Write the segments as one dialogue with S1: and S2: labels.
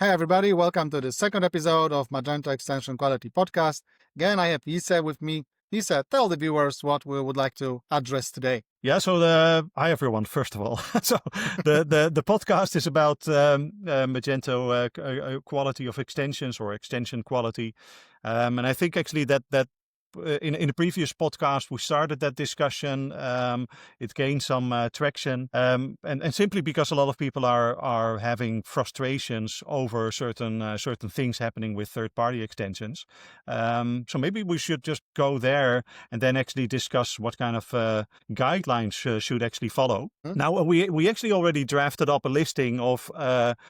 S1: Hey everybody, welcome to the second episode of Magento Extension Quality Podcast. Again, I have Jisse with me. Jisse, tell the viewers what we would like to address today.
S2: Yeah, so hi everyone, first of all. So the podcast is about Magento quality of extensions or extension quality. And I think actually that in the previous podcast, we started that discussion. It gained some traction, and simply because a lot of people are having frustrations over certain things happening with third-party extensions. So maybe we should just go there and then actually discuss what kind of guidelines should actually follow. Now we actually already drafted up a listing of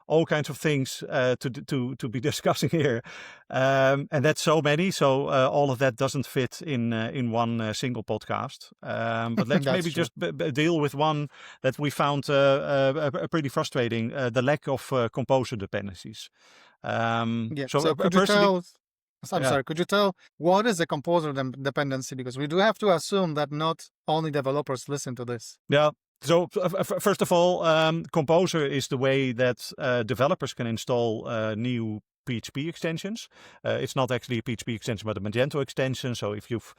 S2: all kinds of things to be discussing here, and that's so many. So all of that doesn't fit in one single podcast. But let's maybe just deal with one that we found pretty frustrating: the lack of composer dependencies.
S1: Could you tell what is a composer dependency? Because we do have to assume that not only developers listen to this.
S2: Yeah. So first of all, Composer is the way that developers can install new PHP extensions. It's not actually a PHP extension, but a Magento extension. So if you've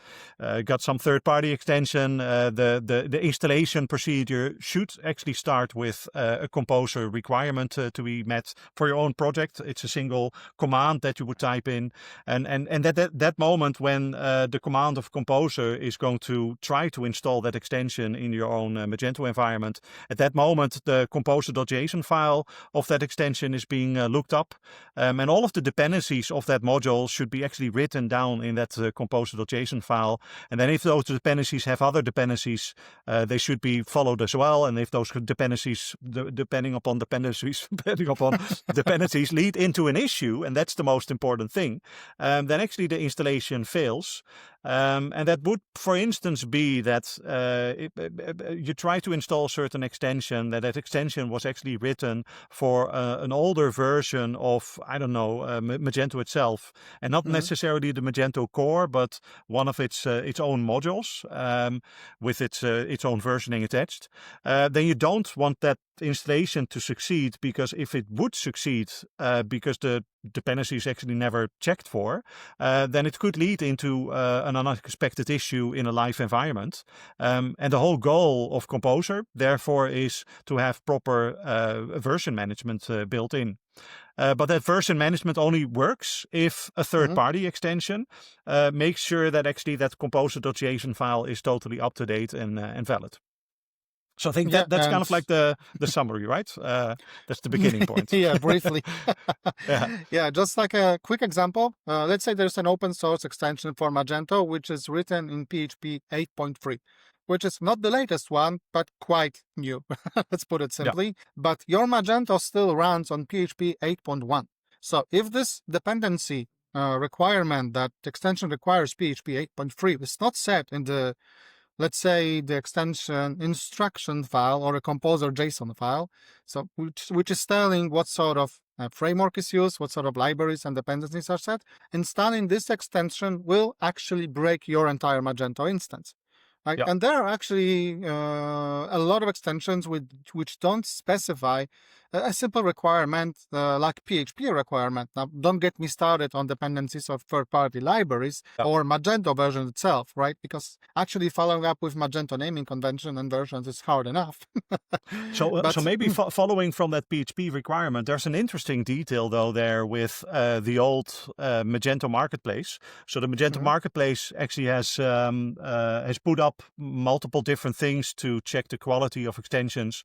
S2: got some third-party extension, the installation procedure should actually start with a Composer requirement to be met for your own project. It's a single command that you would type in, and that moment when the command of Composer is going to try to install that extension in your own Magento environment, at that moment the composer.json file of that extension is being looked up, and all of the dependencies of that module should be actually written down in that composer.json file. And then if those dependencies have other dependencies, they should be followed as well. And if those dependencies, depending upon dependencies lead into an issue, and that's the most important thing, then actually the installation fails. And that would, for instance, be that you try to install a certain extension, that extension was actually written for an older version of, I don't know, Magento itself, and not necessarily the Magento core, but one of its own modules with its own versioning attached. Then you don't want that installation to succeed, because if it would succeed because the dependencies actually never checked for, then it could lead into an unexpected issue in a live environment. And the whole goal of Composer, therefore, is to have proper version management built in. But that version management only works if a third-party extension makes sure that actually that composer.json file is totally up to date and valid. So I think that's kind of like the summary, right? That's the beginning point.
S1: Yeah, briefly. Yeah, just like a quick example. Let's say there's an open source extension for Magento, which is written in PHP 8.3, which is not the latest one, but quite new. Let's put it simply. Yeah. But your Magento still runs on PHP 8.1. So if this dependency requirement that extension requires PHP 8.3 is not set in the, let's say, the extension instruction file or a composer JSON file, so which is telling what sort of framework is used, what sort of libraries and dependencies are set, installing this extension will actually break your entire Magento instance. Right? Yeah. And there are actually a lot of extensions which don't specify a simple requirement like PHP requirement. Now, don't get me started on dependencies of third-party libraries or Magento version itself, right? Because actually following up with Magento naming convention and versions is hard enough.
S2: So maybe following from that PHP requirement, there's an interesting detail though there with the old Magento Marketplace. So the Magento Marketplace actually has put up multiple different things to check the quality of extensions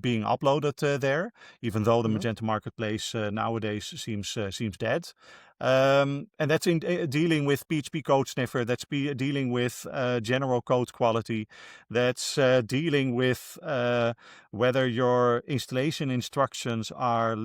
S2: being uploaded there, even though the Magento Marketplace nowadays seems dead. And that's in dealing with PHP code sniffer, that's dealing with general code quality, that's dealing with whether your installation instructions are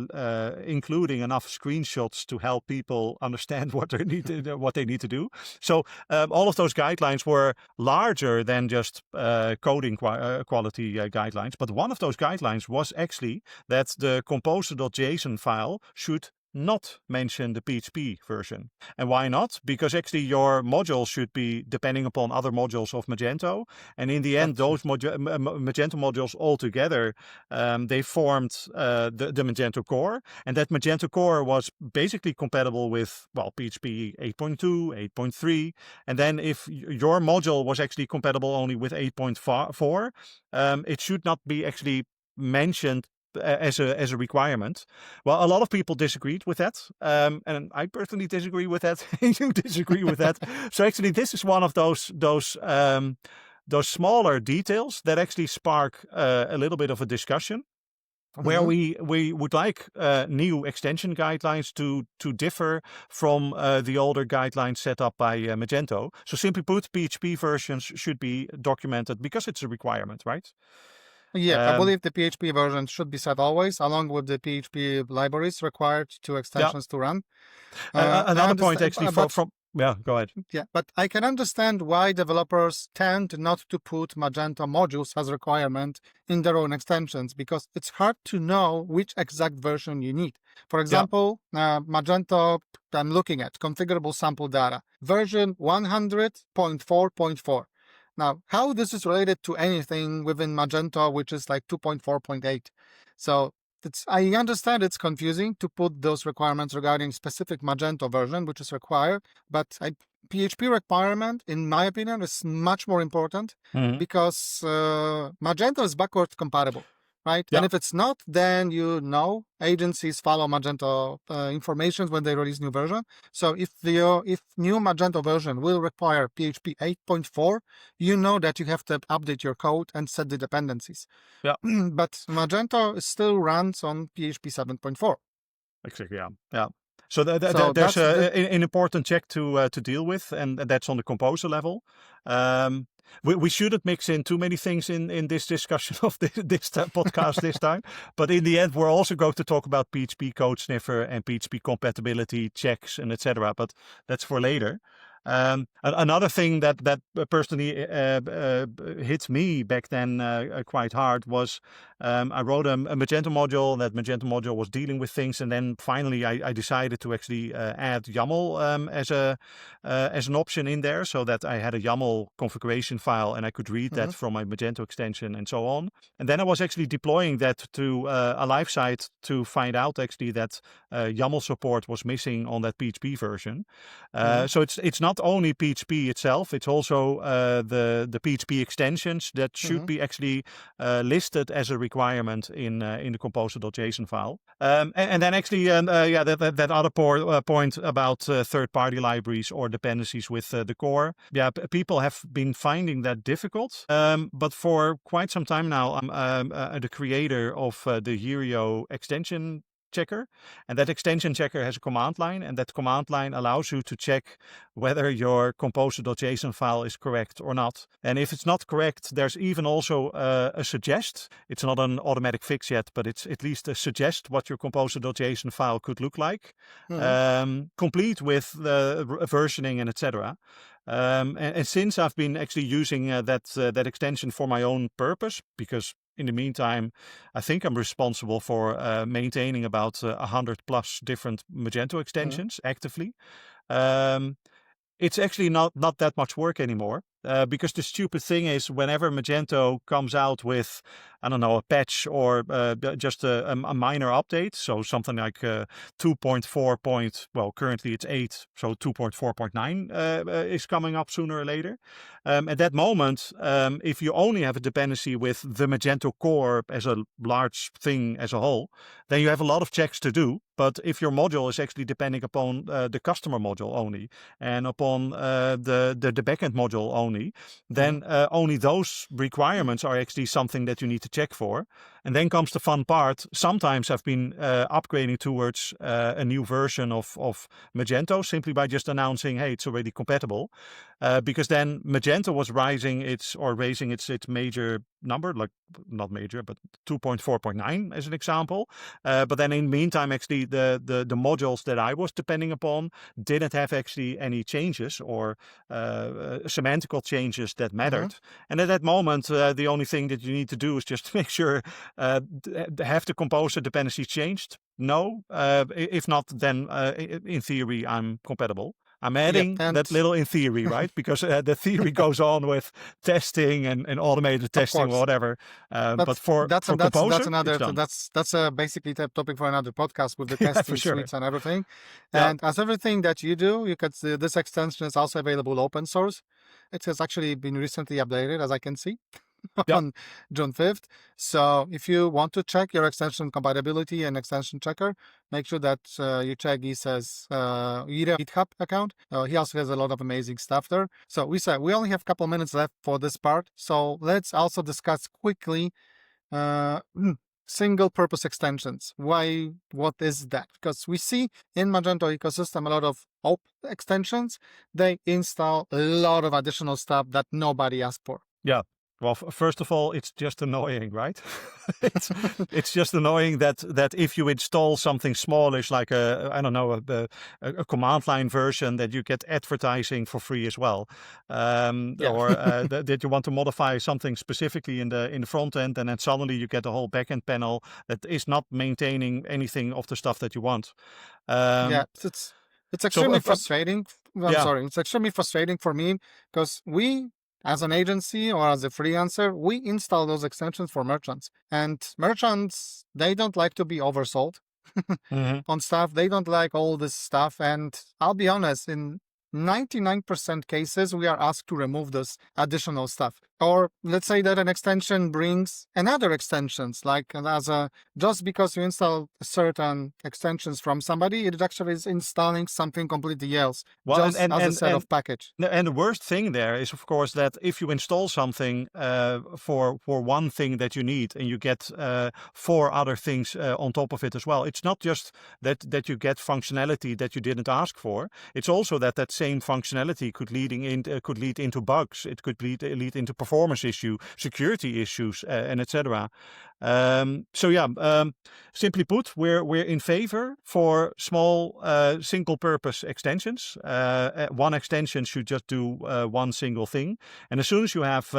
S2: including enough screenshots to help people understand what they need to do. So all of those guidelines were larger than just coding quality guidelines, but one of those guidelines was actually that the composer.json file should not mention the PHP version. And why not? Because actually your module should be depending upon other modules of Magento. And in the end, those Magento modules all together, they formed the Magento core. And that Magento core was basically compatible with, well, PHP 8.2, 8.3. And then if your module was actually compatible only with 8.4, it should not be actually mentioned as a requirement. Well, a lot of people disagreed with that, and I personally disagree with that. You disagree with that. So actually, this is one of those smaller details that actually spark a little bit of a discussion, where we would like new extension guidelines to differ from the older guidelines set up by Magento. So simply put, PHP versions should be documented because it's a requirement, right?
S1: Yeah, I believe the PHP version should be set always, along with the PHP libraries required to extensions to run.
S2: Another point actually from yeah, go ahead.
S1: Yeah, but I can understand why developers tend not to put Magento modules as requirement in their own extensions, because it's hard to know which exact version you need. For example, Magento, I'm looking at configurable sample data, version 100.4.4. Now, how this is related to anything within Magento, which is like 2.4.8. So I understand it's confusing to put those requirements regarding specific Magento version, which is required, but PHP requirement, in my opinion, is much more important because Magento is backward compatible, right? And if it's not, then agencies follow Magento information when they release new version. So if new Magento version will require PHP 8.4, you know that you have to update your code and set the dependencies.
S2: Yeah.
S1: But Magento still runs on PHP 7.4.
S2: Exactly. Yeah. So there's an important check to deal with, and that's on the composer level. We shouldn't mix in too many things in this discussion of this podcast this time. But in the end, we're also going to talk about PHP code sniffer and PHP compatibility checks and etc. But that's for later. Another thing that personally hit me back then quite hard was I wrote a Magento module, and that Magento module was dealing with things, and then finally I decided to actually add YAML as an option in there, so that I had a YAML configuration file and I could read that from my Magento extension and so on. And then I was actually deploying that to a live site to find out actually that YAML support was missing on that PHP version. So it's not only PHP itself, it's also the PHP extensions that should be actually listed as a requirement in the composer.json file. And then actually, that other point about third-party libraries or dependencies with the core. Yeah, people have been finding that difficult. But for quite some time now, I'm the creator of the Yireo extension checker, and that extension checker has a command line, and that command line allows you to check whether your composer.json file is correct or not. And if it's not correct, there's even also a suggest. It's not an automatic fix yet, but it's at least a suggest what your composer.json file could look like, complete with the versioning and etc. And since I've been actually using that extension for my own purpose, because in the meantime, I think I'm responsible for maintaining about 100 plus different Magento extensions actively. It's actually not that much work anymore. Because the stupid thing is, whenever Magento comes out with, I don't know, a patch or just a minor update, so something like 2.4. Well, currently it's 8, so 2.4.9 is coming up sooner or later. At that moment, if you only have a dependency with the Magento core as a large thing as a whole, then you have a lot of checks to do. But if your module is actually depending upon the customer module only and upon the backend module only, then only those requirements are actually something that you need to check for. And then comes the fun part. Sometimes I've been upgrading towards a new version of Magento simply by just announcing, hey, it's already compatible. Because then Magento was raising its major number, like not major, but 2.4.9 as an example. But then in the meantime, actually the modules that I was depending upon didn't have actually any changes or semantical changes that mattered. And at that moment, the only thing that you need to do is just make sure Have the composer dependencies changed? No. If not, then in theory, I'm compatible. I'm adding that little in theory, right? Because the theory goes on with testing and automated testing or whatever. But for composer, it's done.
S1: That's basically the topic for another podcast with the
S2: Yeah,
S1: testing
S2: for sure.
S1: suites and everything.
S2: Yeah.
S1: And as everything that you do, you can see this extension is also available open source. It has actually been recently updated, as I can see.
S2: Yep.
S1: On June 5th. So if you want to check your extension compatibility and extension checker, make sure that you check Gisse's Yireo GitHub account. He also has a lot of amazing stuff there. So we only have a couple minutes left for this part. So let's also discuss quickly single purpose extensions. What is that? Because we see in Magento ecosystem a lot of extensions. They install a lot of additional stuff that nobody asked for.
S2: Yeah. Well, first of all, it's just annoying, right? it's just annoying that if you install something smallish, like a command line version, that you get advertising for free as well, or that you want to modify something specifically in the front end, and then suddenly you get a whole backend panel that is not maintaining anything of the stuff that you want.
S1: It's extremely frustrating. Sorry, it's extremely frustrating for me because we, as an agency or as a freelancer, we install those extensions for merchants. And merchants, they don't like to be oversold on stuff. They don't like all this stuff. And I'll be honest, in 99% cases, we are asked to remove this additional stuff. Or let's say that an extension brings another extensions, like just because you install certain extensions from somebody, it actually is installing something completely else, as a set of package.
S2: And the worst thing there is, of course, that if you install something for one thing that you need, and you get 4 other things on top of it as well, it's not just that you get functionality that you didn't ask for. It's also that same functionality could lead into bugs. It could lead into performance issue, security issues, and etc. Simply put, we're in favor for small single-purpose extensions. One extension should just do one single thing, and as soon as you have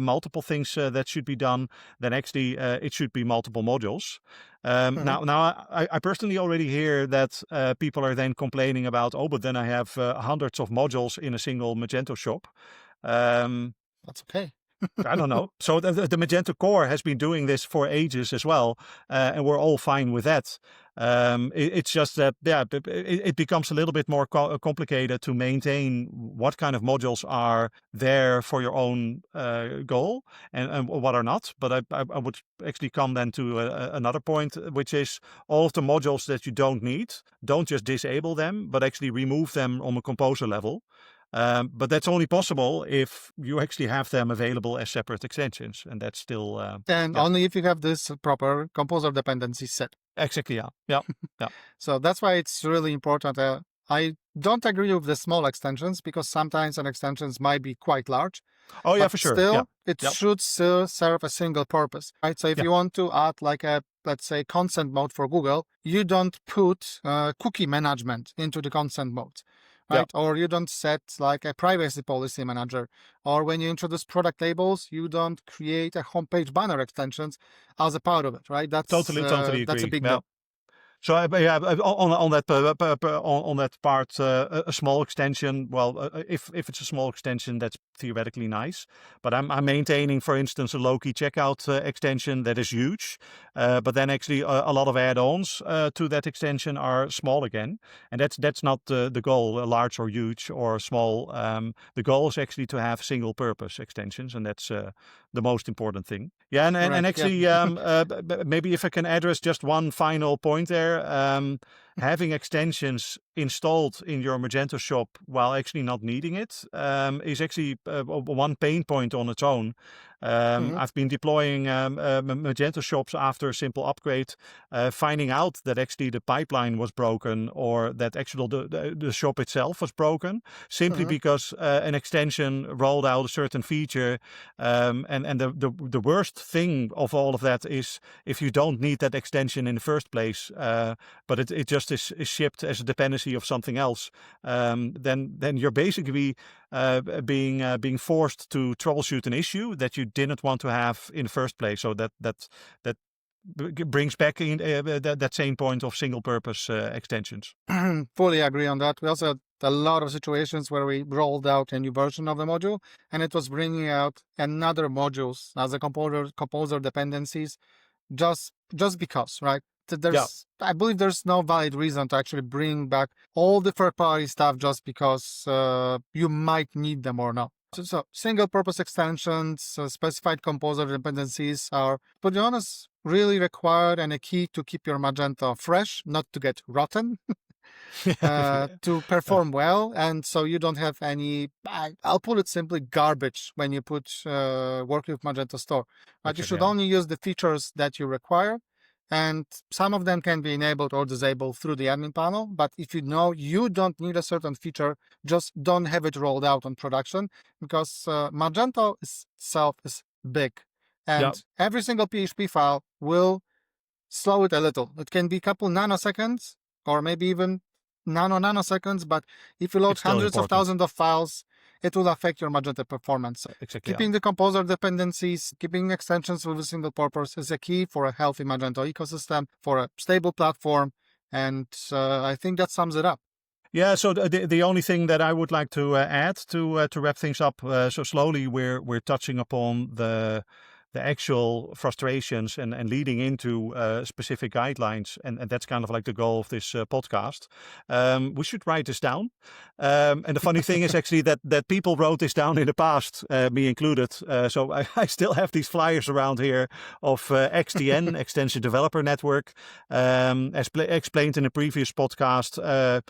S2: multiple things that should be done, then actually it should be multiple modules. Now, I personally already hear that people are then complaining about, but then I have hundreds of modules in a single Magento shop.
S1: That's okay.
S2: I don't know. So the Magento core has been doing this for ages as well, and we're all fine with that. It's just that, it becomes a little bit more complicated to maintain what kind of modules are there for your own goal and what are not. But I would actually come then to another point, which is all of the modules that you don't need, don't just disable them, but actually remove them on a composer level. But that's only possible if you actually have them available as separate extensions, and that's still
S1: only if you have this proper composer dependency set.
S2: Exactly. Yeah.
S1: So that's why it's really important. I don't agree with the small extensions because sometimes an extensions might be quite large.
S2: Oh yeah, for sure.
S1: Still, it should still serve a single purpose, right? So if you want to add like let's say consent mode for Google, you don't put cookie management into the consent mode. Right? Or you don't set like a privacy policy manager. Or when you introduce product labels, you don't create a homepage banner extensions as a part of it, right? That's
S2: totally agree.
S1: That's a big no.
S2: So on that part, a small extension. Well, if it's a small extension, that's theoretically nice. But I'm maintaining, for instance, a Loki checkout extension that is huge. But then actually a lot of add-ons to that extension are small again, and that's not the goal, large or huge or small. The goal is actually to have single-purpose extensions, and that's the most important thing. Yeah, and actually, maybe if I can address just one final point there. Having extensions installed in your Magento shop while actually not needing it is actually one pain point on its own. I've been deploying Magento shops after a simple upgrade, finding out that actually the pipeline was broken or that actually the shop itself was broken simply because an extension rolled out a certain feature. And the worst thing of all of that is if you don't need that extension in the first place, but it just is shipped as a dependency of something else, then you're basically being forced to troubleshoot an issue that you didn't want to have in the first place. So that brings back in that same point of single-purpose extensions.
S1: Fully agree on that. We also had a lot of situations where we rolled out a new version of the module, and it was bringing out another modules as a composer dependencies, just because, right? I believe there's no valid reason to actually bring back all the third-party stuff just because you might need them or not. So single-purpose extensions, specified composer dependencies are, to be honest, really required and a key to keep your Magento fresh, not to get rotten, to perform well, and so you don't have any, I'll put it simply, garbage when you work with Magento Store. But you should only use the features that you require, and some of them can be enabled or disabled through the admin panel. But if you know you don't need a certain feature, just don't have it rolled out on production, because Magento itself is big, and every single PHP file will slow it a little. It can be a couple nanoseconds or maybe even nanoseconds, but if you load hundreds of thousands of files, it will affect your Magento performance. Keeping the composer dependencies, keeping extensions with a single purpose is a key for a healthy Magento ecosystem, for a stable platform, and I think that sums it up.
S2: Yeah, so the only thing that I would like to add to wrap things up, so slowly we're touching upon the actual frustrations and leading into specific guidelines, and that's kind of like the goal of this podcast. We should write this down, and the funny thing is actually that people wrote this down in the past, me included. So I still have these flyers around here of XDN, Extension Developer Network, as explained in a previous podcast.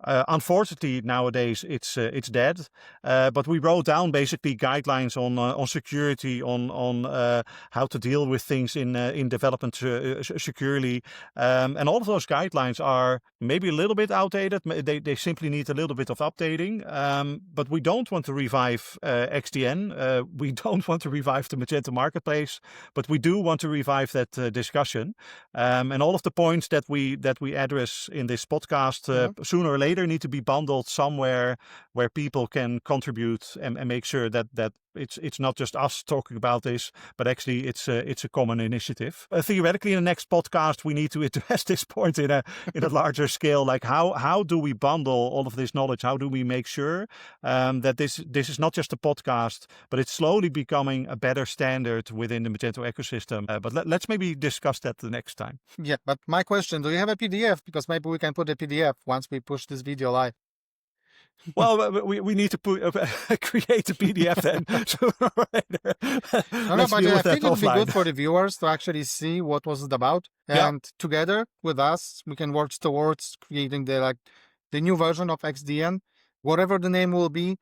S2: Unfortunately, nowadays it's dead. But we wrote down basically guidelines on security, on how to deal with things in development securely, and all of those guidelines are maybe a little bit outdated. They simply need a little bit of updating. But we don't want to revive XDN. We don't want to revive the Magento Marketplace, but we do want to revive that discussion. And all of the points that we address in this podcast sooner or later need to be bundled somewhere where people can contribute and make sure that it's not just us talking about this, but actually it's a common initiative. Theoretically, in the next podcast, we need to address this point in a larger scale. Like how do we bundle all of this knowledge? How do we make sure that this is not just a podcast, but it's slowly becoming a better standard within the Magento ecosystem? But let's maybe discuss that the next time.
S1: Yeah, but my question: do you have a PDF? Because maybe we can put a PDF once we push this video live.
S2: Well, we need to create a PDF then.
S1: No, but I think it would be good for the viewers to actually see what was it about, and together with us, we can work towards creating the new version of XDN, whatever the name will be.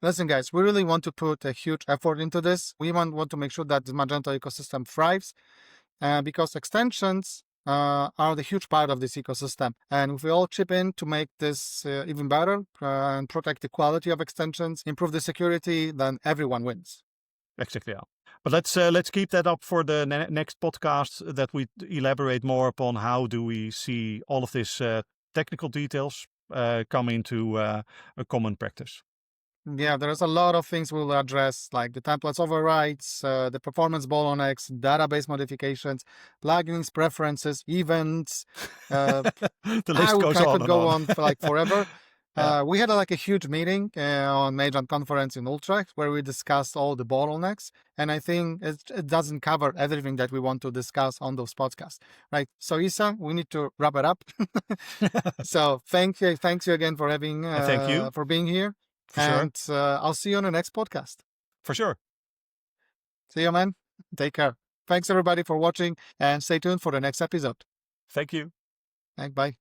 S1: Listen, guys, we really want to put a huge effort into this. We want to make sure that the Magento ecosystem thrives, because extensions are the huge part of this ecosystem. And if we all chip in to make this even better and protect the quality of extensions, improve the security, then everyone wins.
S2: Exactly. But let's keep that up for the next podcast, that we elaborate more upon how do we see all of this technical details come into a common practice.
S1: Yeah, there's a lot of things we'll address, like the templates overrides, the performance bottlenecks, database modifications, plugins, preferences, events.
S2: The list goes on.
S1: I could go on for forever. We had a huge meeting on Magento conference in Utrecht where we discussed all the bottlenecks, and I think it doesn't cover everything that we want to discuss on those podcasts, right? So Jisse, we need to wrap it up. So thanks you again for having
S2: thank you
S1: for being here. And I'll see you on the next podcast.
S2: For sure.
S1: See you, man. Take care. Thanks, everybody, for watching, and stay tuned for the next episode.
S2: Thank you.
S1: Bye.